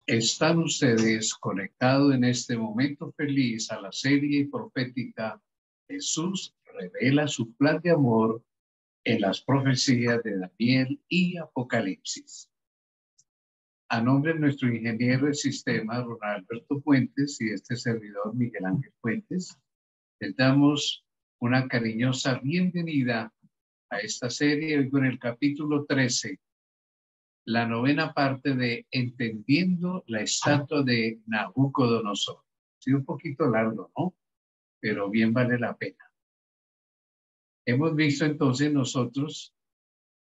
Están ustedes conectados en este momento feliz a la serie profética Jesús revela su plan de amor en las profecías de Daniel y Apocalipsis. A nombre de nuestro ingeniero de sistema, Ronald Alberto Fuentes, y este servidor, Miguel Ángel Fuentes, les damos una cariñosa bienvenida a esta serie hoy con el capítulo 13, la novena parte de Entendiendo la estatua de Nabucodonosor. Ha sido un poquito largo, ¿no? Pero bien vale la pena. Hemos visto entonces nosotros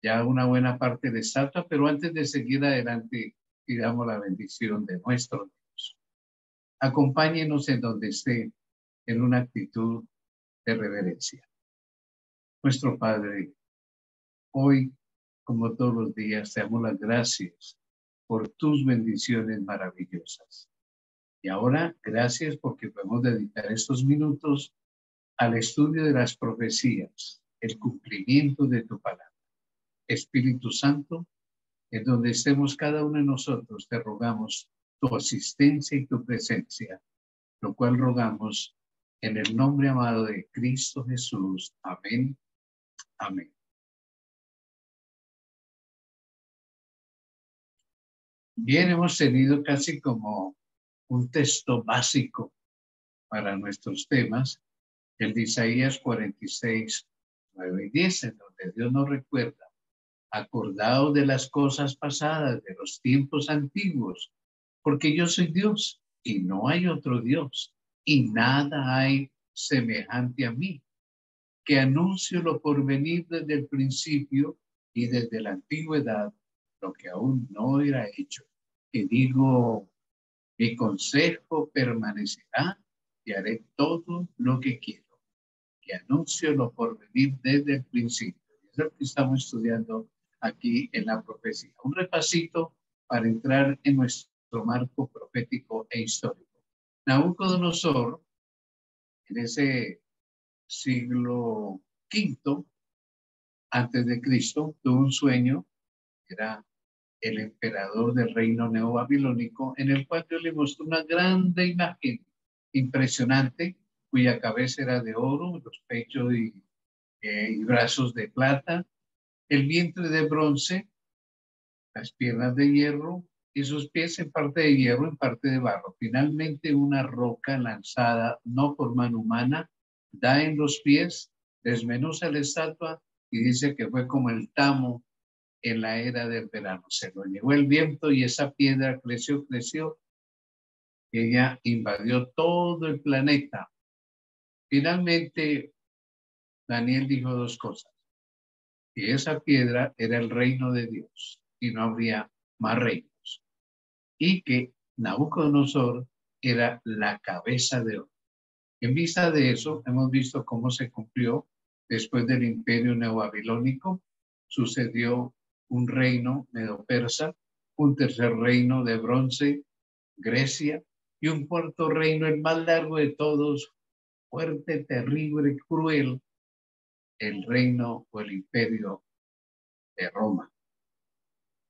ya una buena parte de estatua, pero antes de seguir adelante, pidamos la bendición de nuestro Dios. Acompáñenos en donde esté, en una actitud de reverencia. Nuestro Padre, hoy, como todos los días, te damos las gracias por tus bendiciones maravillosas. Y ahora, gracias porque podemos dedicar estos minutos al estudio de las profecías, el cumplimiento de tu palabra. Espíritu Santo, en donde estemos cada uno de nosotros, te rogamos tu asistencia y tu presencia, lo cual rogamos en el nombre amado de Cristo Jesús. Amén. Amén. Bien, hemos tenido casi como un texto básico para nuestros temas, el de Isaías 46, 9 y 10, en donde Dios nos recuerda: acordaos de las cosas pasadas, de los tiempos antiguos, porque yo soy Dios y no hay otro Dios, y nada hay semejante a mí, que anuncio lo por venir desde el principio y desde la antigüedad, lo que aún no era hecho. Y digo, mi consejo permanecerá y haré todo lo que quiero. Que anuncio lo por venir desde el principio. Es lo que estamos estudiando aquí en la profecía. Un repasito para entrar en nuestro marco profético e histórico. Nabucodonosor, en ese siglo V antes de Cristo, tuvo un sueño. Era el emperador del reino neobabilónico, en el cual Dios le mostró una grande imagen impresionante, cuya cabeza era de oro, los pechos y brazos de plata, el vientre de bronce, las piernas de hierro y sus pies en parte de hierro, en parte de barro. Finalmente, una roca lanzada no por mano humana da en los pies, desmenuza la estatua y dice que fue como el tamo en la era del verano. Se lo llevó el viento y esa piedra creció. Ella invadió todo el planeta. Finalmente, Daniel dijo dos cosas: que esa piedra era el reino de Dios y no habría más reinos, y que Nabucodonosor era la cabeza de oro. En vista de eso, hemos visto cómo se cumplió después del imperio neobabilónico. Sucedió un reino medo-persa, un tercer reino de bronce, Grecia, y un cuarto reino, el más largo de todos, fuerte, terrible, cruel, el reino o el imperio de Roma.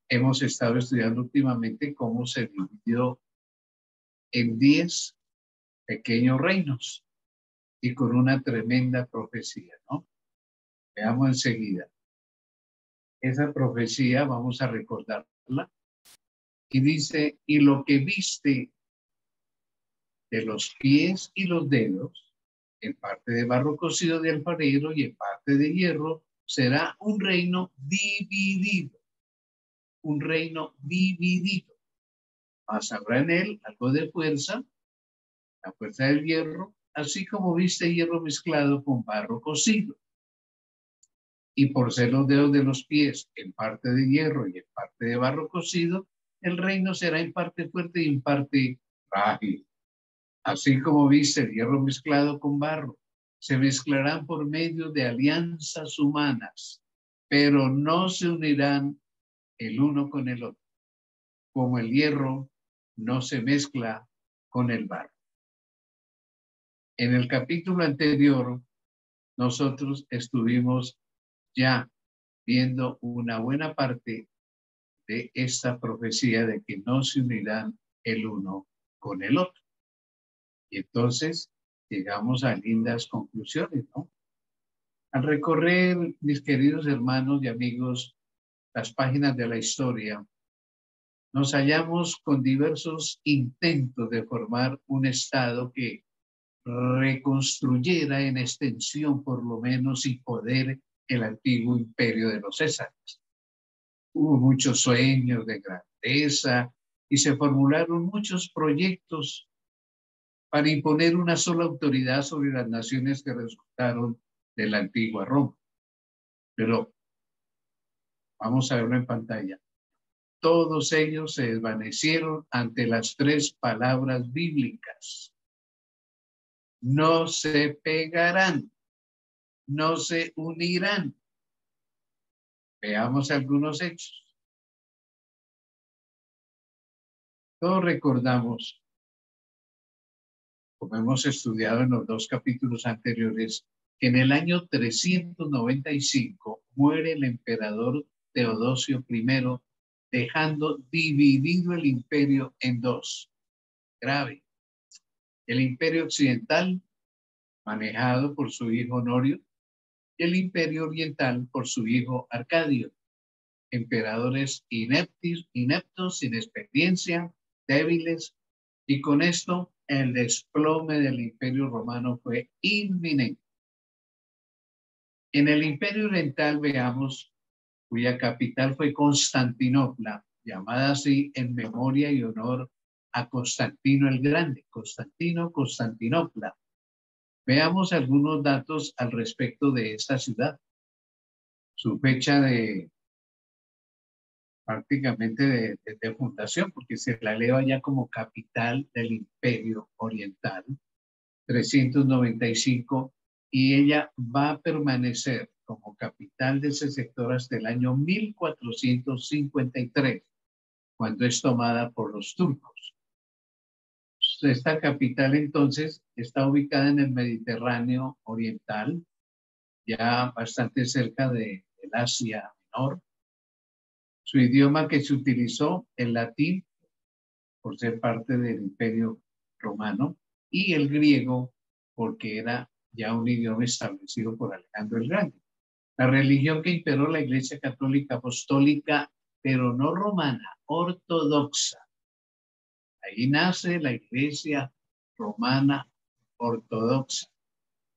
Hemos estado estudiando últimamente cómo se dividió en 10 pequeños reinos y con una tremenda profecía, ¿no? Veamos enseguida. Esa profecía vamos a recordarla y dice: y lo que viste de los pies y los dedos, en parte de barro cocido de alfarero y en parte de hierro, será un reino dividido. Un reino dividido. Mas habrá en él algo de fuerza, la fuerza del hierro, así como viste hierro mezclado con barro cocido. Y por ser los dedos de los pies en parte de hierro y en parte de barro cocido, el reino será en parte fuerte y en parte frágil. Así como viste el hierro mezclado con barro, se mezclarán por medio de alianzas humanas, pero no se unirán el uno con el otro, como el hierro no se mezcla con el barro. En el capítulo anterior, nosotros estuvimos ya viendo una buena parte de esta profecía de que no se unirán el uno con el otro. Y entonces llegamos a lindas conclusiones, ¿no? Al recorrer, mis queridos hermanos y amigos, las páginas de la historia, nos hallamos con diversos intentos de formar un Estado que reconstruyera en extensión, por lo menos, y poder el antiguo imperio de los Césares. Hubo muchos sueños de grandeza y se formularon muchos proyectos para imponer una sola autoridad sobre las naciones que resultaron de la antigua Roma. Pero vamos a verlo en pantalla. Todos ellos se desvanecieron ante las tres palabras bíblicas. No se pegarán, no se unirán. Veamos algunos hechos. Todos recordamos, como hemos estudiado en los dos capítulos anteriores, que en el año 395 muere el emperador Teodosio I, dejando dividido el imperio en dos. Grave. El imperio occidental, manejado por su hijo Honorio, y el imperio oriental por su hijo Arcadio. Emperadores ineptos, sin experiencia, débiles, y con esto el desplome del imperio romano fue inminente. En el imperio oriental veamos, cuya capital fue Constantinopla, llamada así en memoria y honor a Constantino el Grande, Constantinopla. Veamos algunos datos al respecto de esta ciudad. Su fecha de prácticamente de fundación, porque se la eleva ya como capital del Imperio Oriental, 395, y ella va a permanecer como capital de ese sector hasta el año 1453, cuando es tomada por los turcos. Esta capital entonces está ubicada en el Mediterráneo Oriental, ya bastante cerca del Asia Menor. Su idioma que se utilizó, el latín, por ser parte del Imperio Romano, y el griego, porque era ya un idioma establecido por Alejandro el Grande. La religión que imperó la Iglesia Católica Apostólica, pero no romana, ortodoxa. Ahí nace la Iglesia Romana Ortodoxa.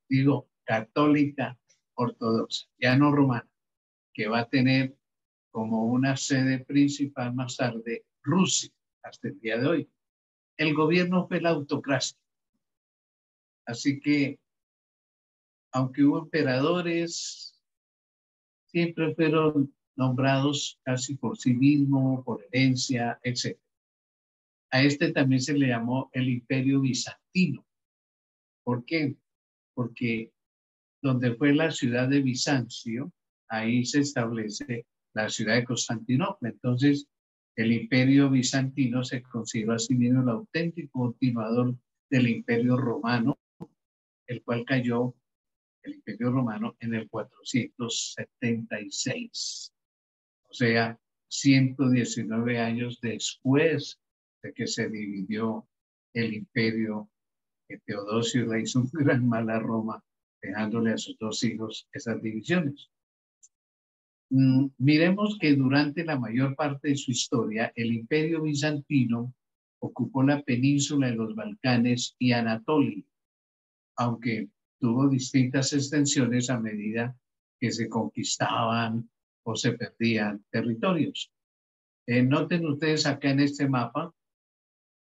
Digo, católica ortodoxa, ya no romana, que va a tener como una sede principal más tarde Rusia, hasta el día de hoy. El gobierno fue la autocracia. Así que, aunque hubo emperadores, siempre fueron nombrados casi por sí mismo, por herencia, etc. A este también se le llamó el Imperio Bizantino. ¿Por qué? Porque donde fue la ciudad de Bizancio, ahí se establece la ciudad de Constantinopla. Entonces, el Imperio Bizantino se consideró a sí mismo el auténtico continuador del Imperio Romano, el cual cayó, el Imperio Romano, en el 476. O sea, 119 años después de que se dividió el imperio, que Teodosio le hizo un gran mal a Roma, dejándole a sus dos hijos esas divisiones. Miremos que durante la mayor parte de su historia, el imperio bizantino ocupó la península de los Balcanes y Anatolia, aunque tuvo distintas extensiones a medida que se conquistaban o se perdían territorios. Noten ustedes acá en este mapa,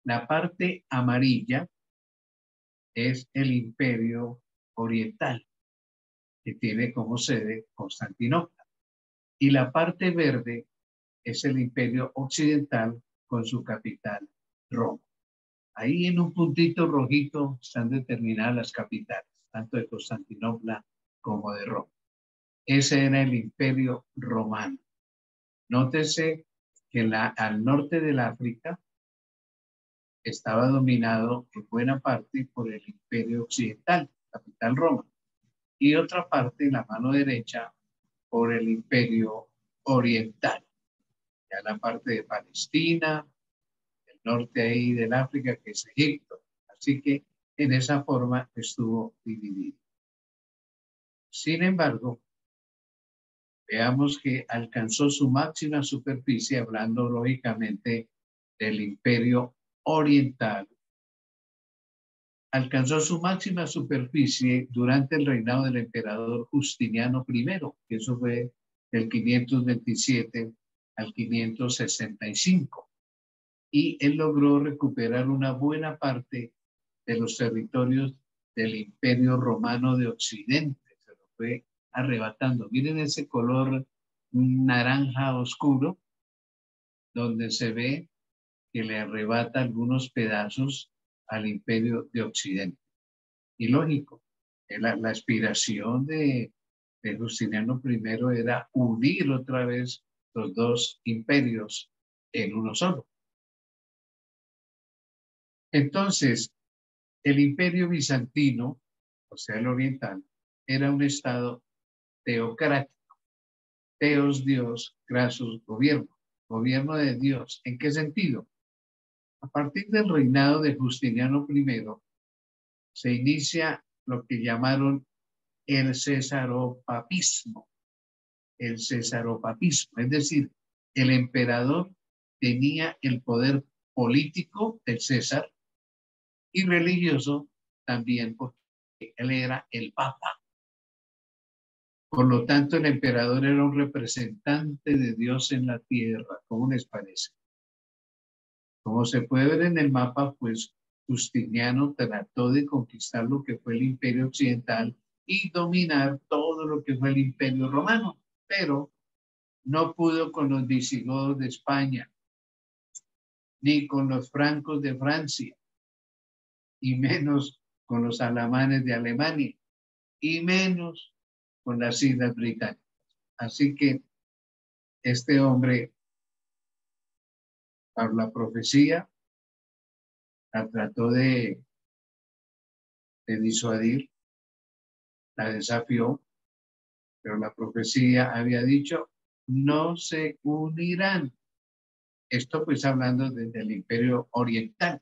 la parte amarilla es el Imperio Oriental, que tiene como sede Constantinopla. Y la parte verde es el Imperio Occidental con su capital, Roma. Ahí en un puntito rojito están determinadas las capitales, tanto de Constantinopla como de Roma. Ese era el Imperio Romano. Nótese que al norte del África estaba dominado en buena parte por el Imperio Occidental, capital Roma, y otra parte, en la mano derecha, por el Imperio Oriental. Ya la parte de Palestina, el norte ahí del África, que es Egipto. Así que en esa forma estuvo dividido. Sin embargo, veamos que alcanzó su máxima superficie, hablando lógicamente del Imperio Oriental. Alcanzó su máxima superficie durante el reinado del emperador Justiniano I, que eso fue del 527 al 565. Y él logró recuperar una buena parte de los territorios del Imperio Romano de Occidente. Se lo fue arrebatando. Miren ese color naranja oscuro, donde se ve que le arrebata algunos pedazos al Imperio de Occidente. Y lógico, la aspiración de Justiniano I era unir otra vez los dos imperios en uno solo. Entonces, el Imperio Bizantino, o sea, el oriental, era un estado teocrático. Teos, Dios, Kratos, gobierno. Gobierno de Dios. ¿En qué sentido? A partir del reinado de Justiniano I, se inicia lo que llamaron el cesaropapismo. El cesaropapismo, es decir, el emperador tenía el poder político del César y religioso también, porque él era el papa. Por lo tanto, el emperador era un representante de Dios en la tierra. ¿Cómo les parece? Como se puede ver en el mapa, pues Justiniano trató de conquistar lo que fue el Imperio Occidental y dominar todo lo que fue el Imperio Romano, pero no pudo con los visigodos de España, ni con los francos de Francia, y menos con los alamanes de Alemania, y menos con las Islas Británicas. Así que este hombre, por la profecía, la trató de disuadir, la desafió, pero la profecía había dicho, no se unirán. Esto pues hablando desde el Imperio Oriental.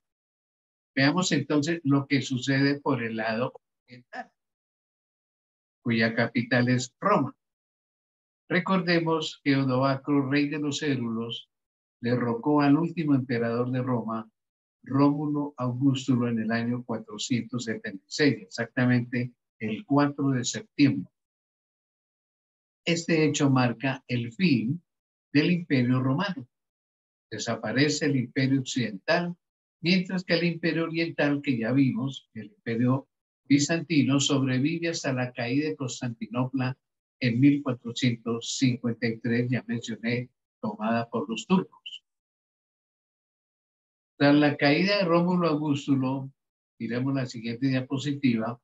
Veamos entonces lo que sucede por el lado oriental, cuya capital es Roma. Recordemos que Odoacro, rey de los Hérulos, derrocó al último emperador de Roma, Rómulo Augustulo, en el año 476, exactamente el 4 de septiembre. Este hecho marca el fin del Imperio Romano. Desaparece el Imperio Occidental, mientras que el Imperio Oriental, que ya vimos, el Imperio Bizantino, sobrevive hasta la caída de Constantinopla en 1453, ya mencioné, tomada por los turcos. Tras la caída de Rómulo Augustulo, miremos la siguiente diapositiva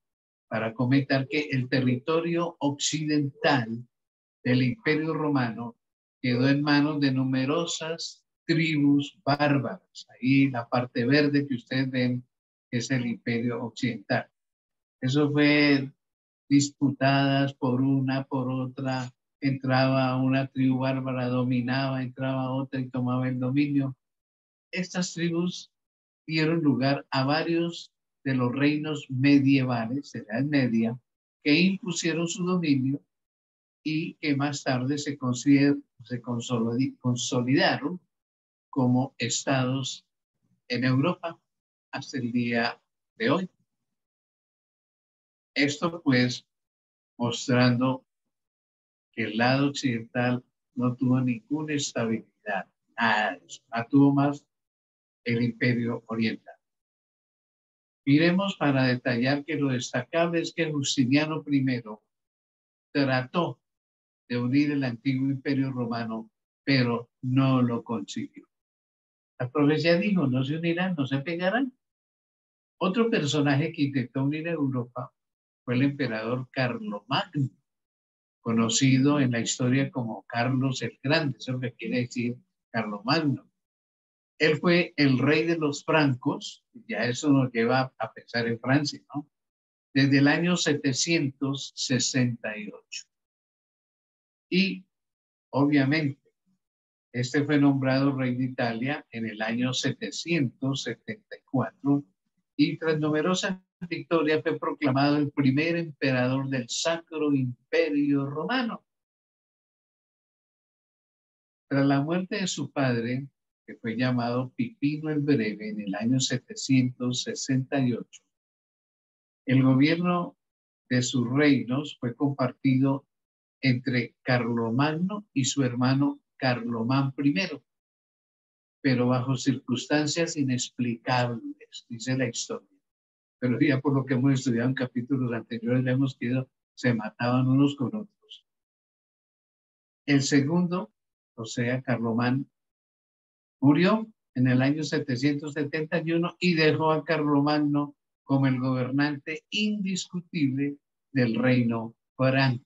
para comentar que el territorio occidental del Imperio Romano quedó en manos de numerosas tribus bárbaras. Ahí la parte verde que ustedes ven es el Imperio Occidental. Eso fue disputadas por una, por otra. Entraba una tribu bárbara, dominaba, entraba otra y tomaba el dominio. Estas tribus dieron lugar a varios de los reinos medievales de la Edad Media que impusieron su dominio y que más tarde se consolidaron como estados en Europa hasta el día de hoy. Esto pues mostrando que el lado occidental no tuvo ninguna estabilidad, nada de eso, la tuvo más el Imperio Oriental. Miremos para detallar que lo destacable es que Justiniano I trató de unir el antiguo Imperio Romano, pero no lo consiguió. La profecía dijo, no se unirán, no se pegarán. Otro personaje que intentó unir a Europa fue el emperador Carlomagno, conocido en la historia como Carlos el Grande, eso es lo que quiere decir Carlomagno. Él fue el rey de los francos, ya eso nos lleva a pensar en Francia, ¿no? Desde el año 768. Y obviamente este fue nombrado rey de Italia en el año 774 y tras numerosas victorias fue proclamado el primer emperador del Sacro Imperio Romano. Tras la muerte de su padre, que fue llamado Pipino el Breve en el año 768, el gobierno de sus reinos fue compartido entre Carlomagno y su hermano Carlomán I, pero bajo circunstancias inexplicables, dice la historia. Pero ya por lo que hemos estudiado en capítulos anteriores, vemos que se mataban unos con otros. El segundo, o sea, Carlomán, murió en el año 771 y dejó a Carlomagno como el gobernante indiscutible del reino franco.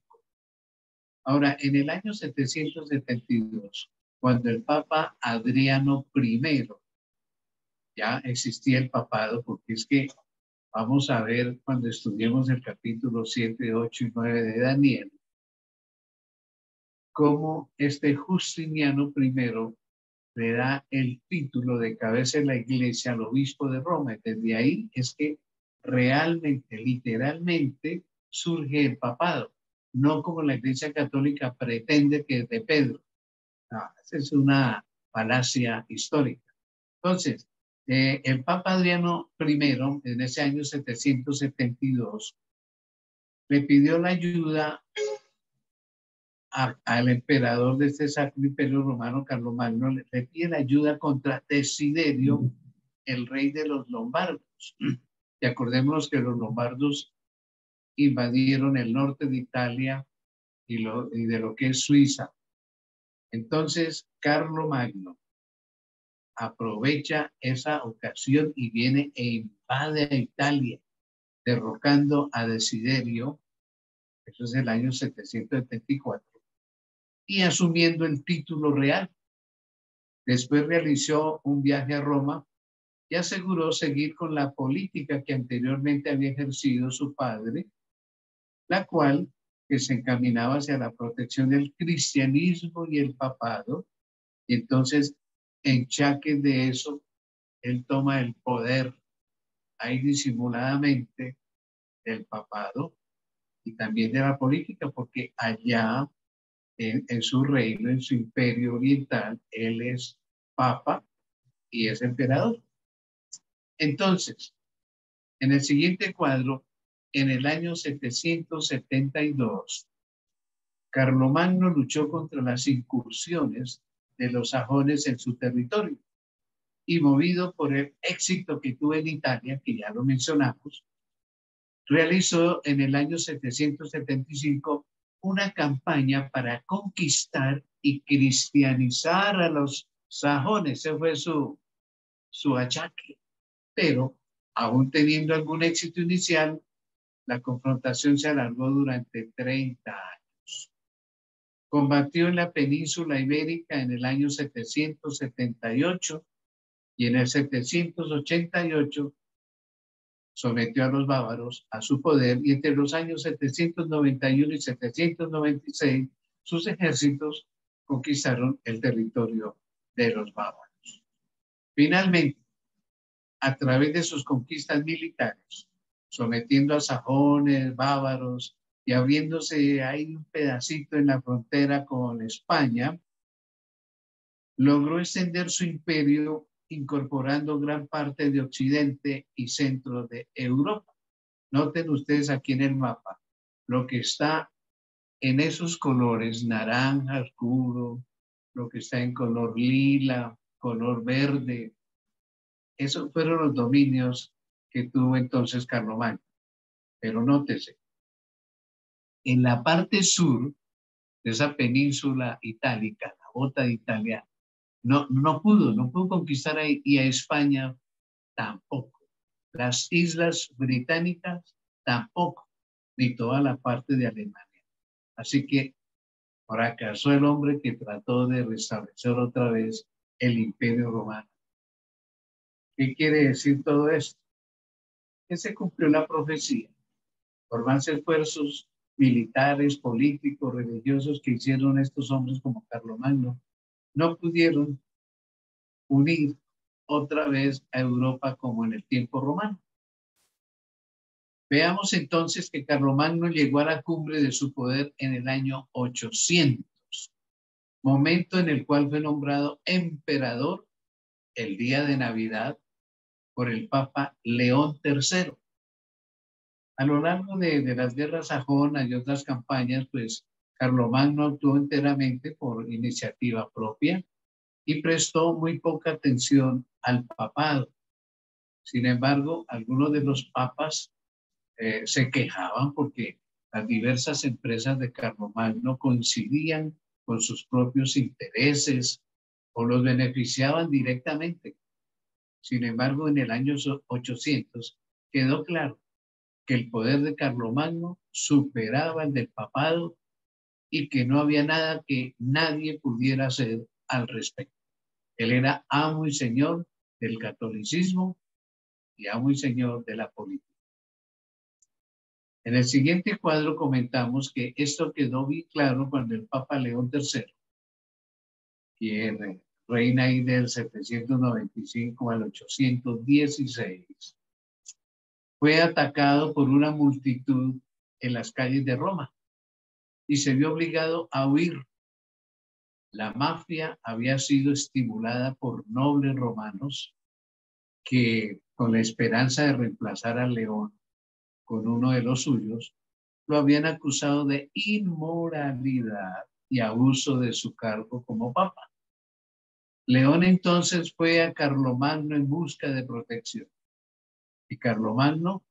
Ahora, en el año 772, cuando el Papa Adriano I, ya existía el papado, porque es que vamos a ver cuando estudiemos el capítulo 7, 8 y 9 de Daniel, cómo este Justiniano I le da el título de cabeza de la iglesia al obispo de Roma. Desde ahí es que realmente, literalmente, surge el papado, no como la iglesia católica pretende que es de Pedro. No, esa es una falacia histórica. Entonces, el Papa Adriano I, en ese año 772, le pidió la ayuda al emperador de este Sacro Imperio Romano, Carlomagno, le pide la ayuda contra Desiderio, el rey de los lombardos. Y acordémonos que los lombardos invadieron el norte de Italia y de lo que es Suiza. Entonces, Carlomagno aprovecha esa ocasión y viene e invade a Italia, derrocando a Desiderio, eso es el año 774, y asumiendo el título real. Después realizó un viaje a Roma y aseguró seguir con la política que anteriormente había ejercido su padre, la cual que se encaminaba hacia la protección del cristianismo y el papado. Y entonces, en chaque de eso, él toma el poder ahí disimuladamente del papado y también de la política, porque allá en su reino, en su imperio oriental, él es papa y es emperador. Entonces, en el siguiente cuadro, en el año 772, Carlomagno luchó contra las incursiones de los sajones en su territorio y movido por el éxito que tuvo en Italia, que ya lo mencionamos, realizó en el año 775 una campaña para conquistar y cristianizar a los sajones. Ese fue su achaque. Pero, aún teniendo algún éxito inicial, la confrontación se alargó durante 30 años. Combatió en la península ibérica en el año 778 y en el 788 sometió a los bávaros a su poder y entre los años 791 y 796 sus ejércitos conquistaron el territorio de los bávaros. Finalmente, a través de sus conquistas militares, sometiendo a sajones, bávaros y abriéndose ahí un pedacito en la frontera con España, logró extender su imperio incorporando gran parte de Occidente y centro de Europa. Noten ustedes aquí en el mapa lo que está en esos colores, naranja oscuro, lo que está en color lila, color verde. Esos fueron los dominios que tuvo entonces Carlomagno. Pero nótese, en la parte sur de esa península itálica, la bota de Italia, no pudo conquistar ahí, y a España tampoco. Las islas británicas tampoco, ni toda la parte de Alemania. Así que fracasó el hombre que trató de restablecer otra vez el Imperio Romano. ¿Qué quiere decir todo esto? Que se cumplió la profecía. Por más esfuerzos militares, políticos, religiosos que hicieron estos hombres como Carlomagno, no pudieron unir otra vez a Europa como en el tiempo romano. Veamos entonces que Carlomagno llegó a la cumbre de su poder en el año 800, momento en el cual fue nombrado emperador el día de Navidad por el Papa León III. A lo largo de las guerras sajonas y otras campañas, pues Carlomagno actuó enteramente por iniciativa propia y prestó muy poca atención al papado. Sin embargo, algunos de los papas se quejaban porque las diversas empresas de Carlomagno coincidían con sus propios intereses o los beneficiaban directamente. Sin embargo, en el año 800 quedó claro que el poder de Carlomagno superaba el del papado y que no había nada que nadie pudiera hacer al respecto. Él era amo y señor del catolicismo y amo y señor de la política. En el siguiente cuadro comentamos que esto quedó bien claro cuando el Papa León III, quien reina ahí del 795 al 816, fue atacado por una multitud en las calles de Roma y se vio obligado a huir. La mafia había sido estimulada por nobles romanos que, con la esperanza de reemplazar al León con uno de los suyos, lo habían acusado de inmoralidad y abuso de su cargo como papa. León entonces fue a Carlomagno en busca de protección. Y Carlomagno,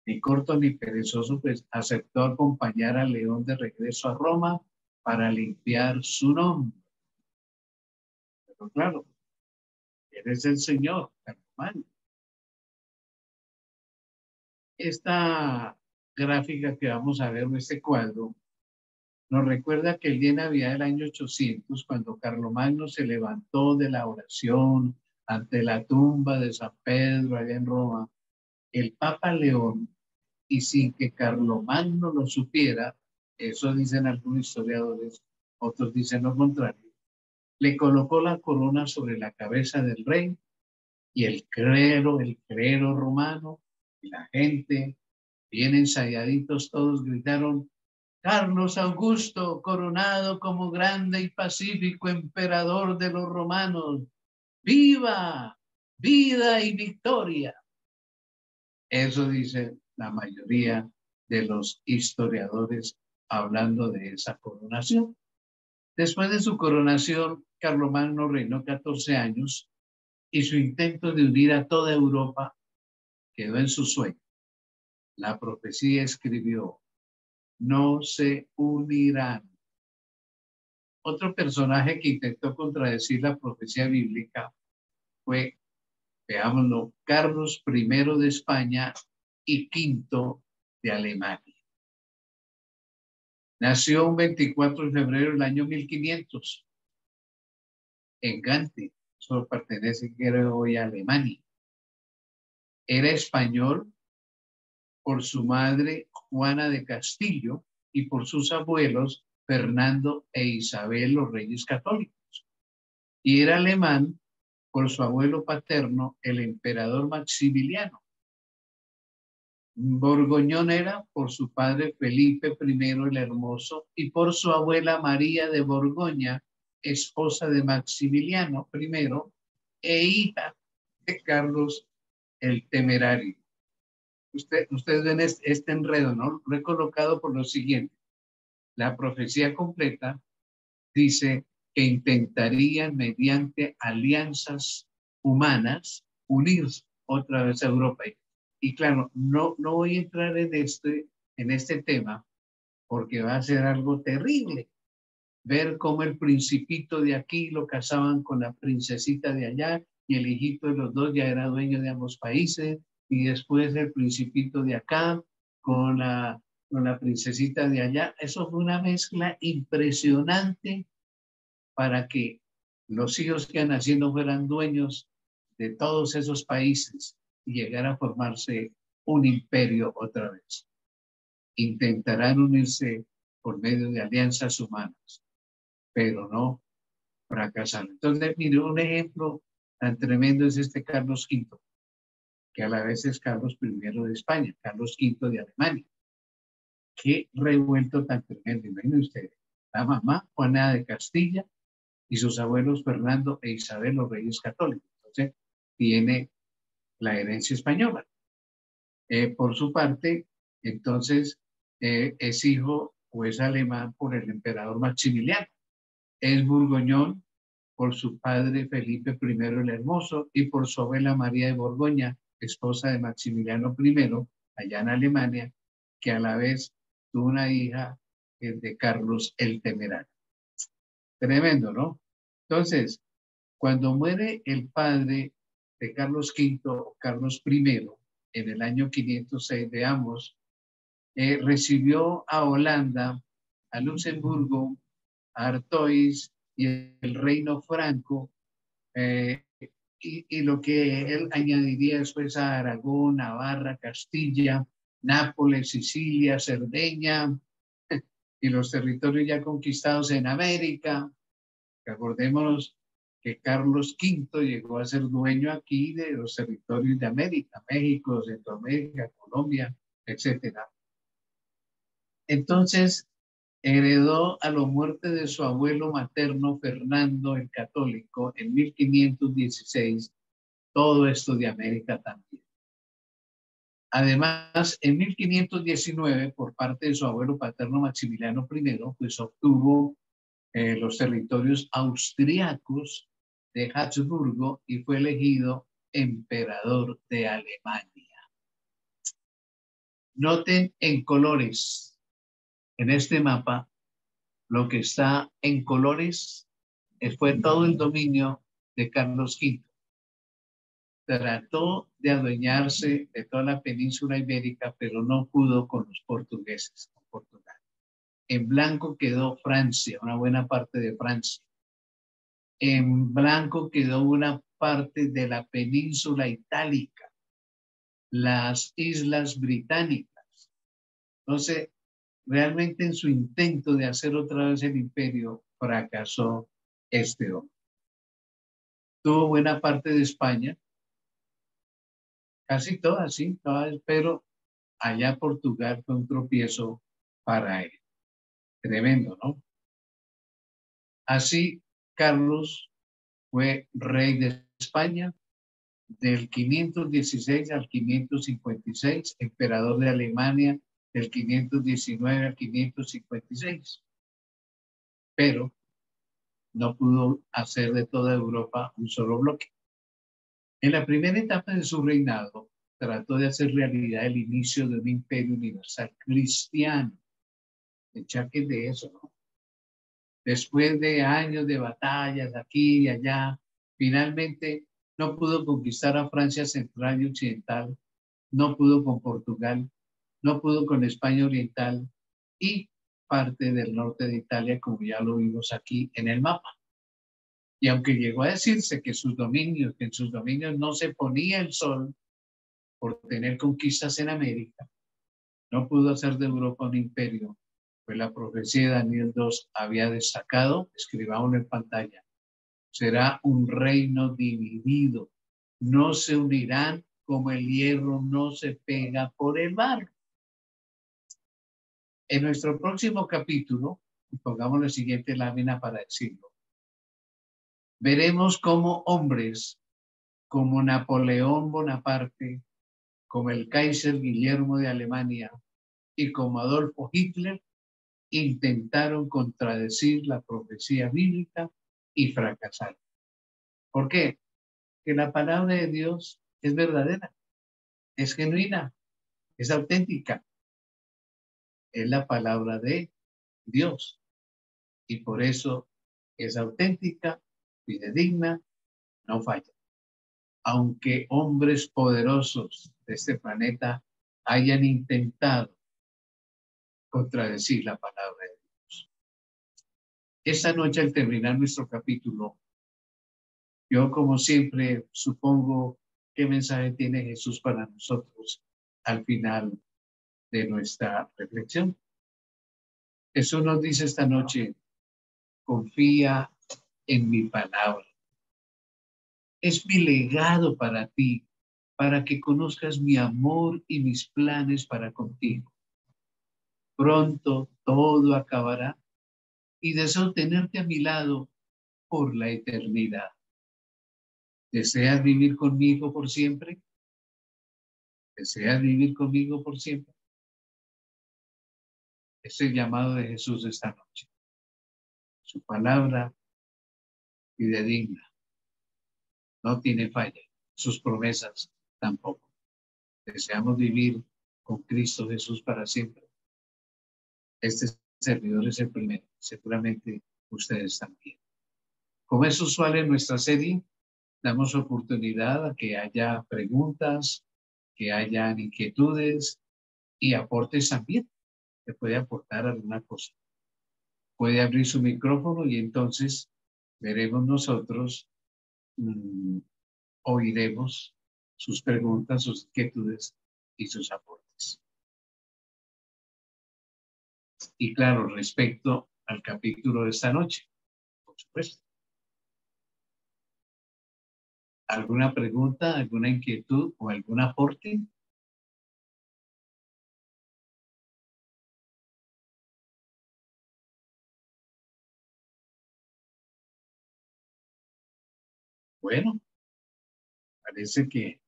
ni corto ni perezoso, pues aceptó acompañar a León de regreso a Roma para limpiar su nombre. Pero claro, eres el Señor, Carlomagno. Esta gráfica que vamos a ver en este cuadro nos recuerda que el día de Navidad del año 800, cuando Carlomagno se levantó de la oración ante la tumba de San Pedro allá en Roma, el Papa León, y sin que Carlomagno lo supiera, eso dicen algunos historiadores, otros dicen lo contrario, le colocó la corona sobre la cabeza del rey y el clero romano y la gente, bien ensayaditos, todos gritaron: Carlos Augusto, coronado como grande y pacífico emperador de los romanos. ¡Viva! ¡Vida y victoria! Eso dice la mayoría de los historiadores hablando de esa coronación. Después de su coronación, Carlomagno reinó 14 años y su intento de unir a toda Europa quedó en su sueño. La profecía escribió: no se unirán. Otro personaje que intentó contradecir la profecía bíblica fue, veámoslo, Carlos I de España y V de Alemania. Nació un 24 de febrero del año 1500 en Gante, eso pertenece, creo, hoy a Alemania. Era español por su madre Juana de Castillo y por sus abuelos Fernando e Isabel, los reyes católicos. Y era alemán por su abuelo paterno, el emperador Maximiliano. Borgoñón era por su padre Felipe I el Hermoso y por su abuela María de Borgoña, esposa de Maximiliano I e hija de Carlos el Temerario. Ustedes ven este enredo, ¿no? Lo he colocado por lo siguiente. La profecía completa dice que intentarían mediante alianzas humanas unir otra vez a Europa. Y claro, no voy a entrar en este tema porque va a ser algo terrible. Ver cómo el principito de aquí lo casaban con la princesita de allá y el hijito de los dos ya era dueño de ambos países, y después el principito de acá con la princesita de allá. Eso fue una mezcla impresionante para que los hijos que iban naciendo fueran dueños de todos esos países y llegara a formarse un imperio otra vez. intentarán unirse por medio de alianzas humanas, pero no fracasarán. Entonces, mire, un ejemplo tan tremendo es este Carlos V, que a la vez es Carlos I de España, Carlos V de Alemania. Qué revuelto tan tremendo, imaginen ustedes. La mamá Juana de Castilla y sus abuelos Fernando e Isabel, los reyes católicos. Entonces, tiene la herencia española. Por su parte, entonces, es hijo o es alemán por el emperador Maximiliano. Es burgoñón por su padre Felipe I el Hermoso y por su abuela María de Borgoña, esposa de Maximiliano I, allá en Alemania, que a la vez tuvo una hija de Carlos el Temerario. Tremendo, ¿no? Entonces, cuando muere el padre de Carlos V, Carlos I, en el año 506 de ambos, recibió a Holanda, a Luxemburgo, a Artois y el reino franco, y lo que él añadiría después a Aragón, Navarra, Castilla, Nápoles, Sicilia, Cerdeña y los territorios ya conquistados en América. Recordémonos que Carlos V llegó a ser dueño aquí de los territorios de América, México, Centroamérica, Colombia, etcétera. Entonces, heredó a la muerte de su abuelo materno Fernando el Católico en 1516 todo esto de América también. Además, en 1519, por parte de su abuelo paterno Maximiliano I, pues obtuvo los territorios austriacos de Habsburgo y fue elegido emperador de Alemania. Noten en colores, en este mapa, lo que está en colores fue todo el dominio de Carlos V. Trató de adueñarse de toda la península ibérica, pero no pudo con los portugueses, con Portugal. En blanco quedó Francia, una buena parte de Francia. En blanco quedó una parte de la península itálica, las islas británicas. Entonces, realmente en su intento de hacer otra vez el imperio, fracasó este hombre. Tuvo buena parte de España, casi todas, sí, todas, pero allá Portugal fue un tropiezo para él. Tremendo, ¿no? Así, Carlos fue rey de España del 516 al 556, emperador de Alemania del 519 al 556. Pero no pudo hacer de toda Europa un solo bloque. En la primera etapa de su reinado, trató de hacer realidad el inicio de un imperio universal cristiano. Echaque de eso, ¿no? Después de años de batallas aquí y allá, finalmente no pudo conquistar a Francia central y occidental, no pudo con Portugal, no pudo con España oriental y parte del norte de Italia, como ya lo vimos aquí en el mapa. Y aunque llegó a decirse que en sus dominios no se ponía el sol por tener conquistas en América, no pudo hacer de Europa un imperio, pues la profecía de Daniel 2 había destacado, escribamos en pantalla, será un reino dividido, no se unirán como el hierro no se pega por el barro. En nuestro próximo capítulo, pongamos la siguiente lámina para decirlo, veremos cómo hombres como Napoleón Bonaparte, como el Kaiser Guillermo de Alemania y como Adolfo Hitler intentaron contradecir la profecía bíblica y fracasaron. ¿Por qué? Que la palabra de Dios es verdadera, es genuina, es auténtica. Es la palabra de Dios y por eso es auténtica, fidedigna, no falla. Aunque hombres poderosos de este planeta hayan intentado contradecir la palabra de Dios. Esta noche, al terminar nuestro capítulo, yo como siempre supongo qué mensaje tiene Jesús para nosotros al final de nuestra reflexión. Jesús nos dice esta noche, confía en mi palabra. Es mi legado para ti, para que conozcas mi amor y mis planes para contigo. Pronto todo acabará y deseo tenerte a mi lado por la eternidad. ¿Deseas vivir conmigo por siempre? ¿Deseas vivir conmigo por siempre? Es el llamado de Jesús esta noche. Su palabra fidedigna, no tiene falla. Sus promesas tampoco. Deseamos vivir con Cristo Jesús para siempre. Este servidor es el primero. Seguramente ustedes también. Como es usual en nuestra serie, damos oportunidad a que haya preguntas, que hayan inquietudes y aportes también. Que puede aportar alguna cosa. Puede abrir su micrófono y entonces veremos nosotros, oiremos sus preguntas, sus inquietudes y sus aportes. Y claro, respecto al capítulo de esta noche, por supuesto. ¿Alguna pregunta, alguna inquietud o algún aporte? Bueno, parece que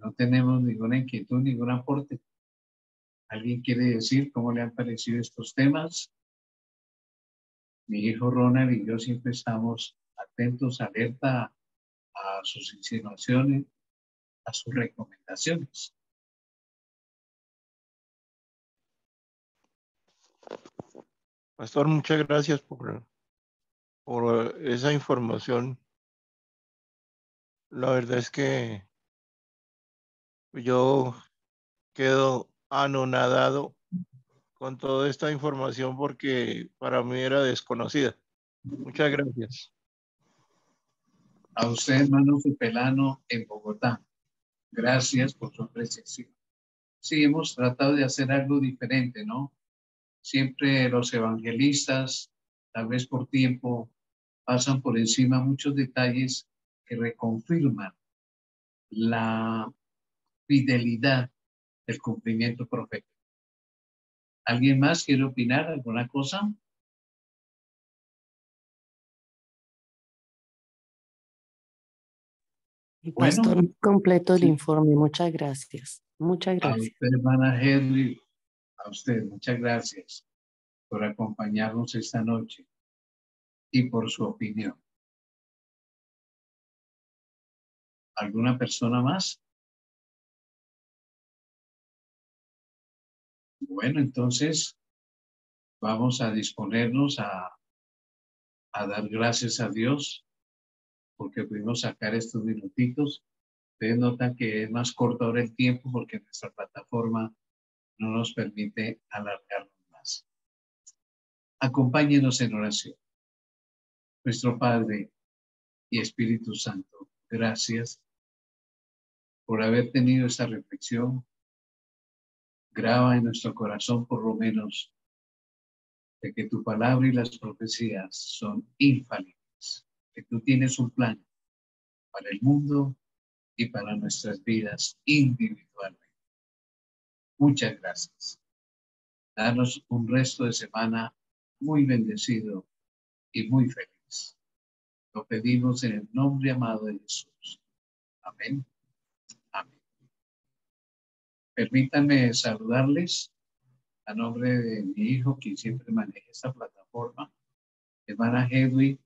no tenemos ninguna inquietud, ningún aporte. ¿Alguien quiere decir cómo le han parecido estos temas? Mi hijo Ronald y yo siempre estamos atentos, alerta a sus insinuaciones, a sus recomendaciones. Pastor, muchas gracias por esa información. La verdad es que yo quedo anonadado con toda esta información porque para mí era desconocida. Muchas gracias. A usted, hermano Supelano, en Bogotá. Gracias por su apreciación. Sí, hemos tratado de hacer algo diferente, ¿no? Siempre los evangelistas, tal vez por tiempo, pasan por encima muchos detalles que reconfirman la fidelidad del cumplimiento profético. ¿Alguien más quiere opinar alguna cosa? Pastor, Bueno, completo el sí. informe. Muchas gracias. Muchas A gracias. usted, hermana Henry, a usted, muchas gracias por acompañarnos esta noche y por su opinión. ¿Alguna persona más? Bueno, entonces vamos a disponernos a dar gracias a Dios porque pudimos sacar estos minutitos. Ustedes notan que es más corto ahora el tiempo porque nuestra plataforma no nos permite alargarnos más. Acompáñenos en oración. Nuestro Padre y Espíritu Santo, gracias por haber tenido esta reflexión. Graba en nuestro corazón por lo menos de que tu palabra y las profecías son infalibles, que tú tienes un plan para el mundo y para nuestras vidas individualmente. Muchas gracias. Danos un resto de semana muy bendecido y muy feliz. Lo pedimos en el nombre amado de Jesús. Amén. Amén. Permítanme saludarles a nombre de mi hijo, quien siempre maneja esta plataforma, hermana Hedwig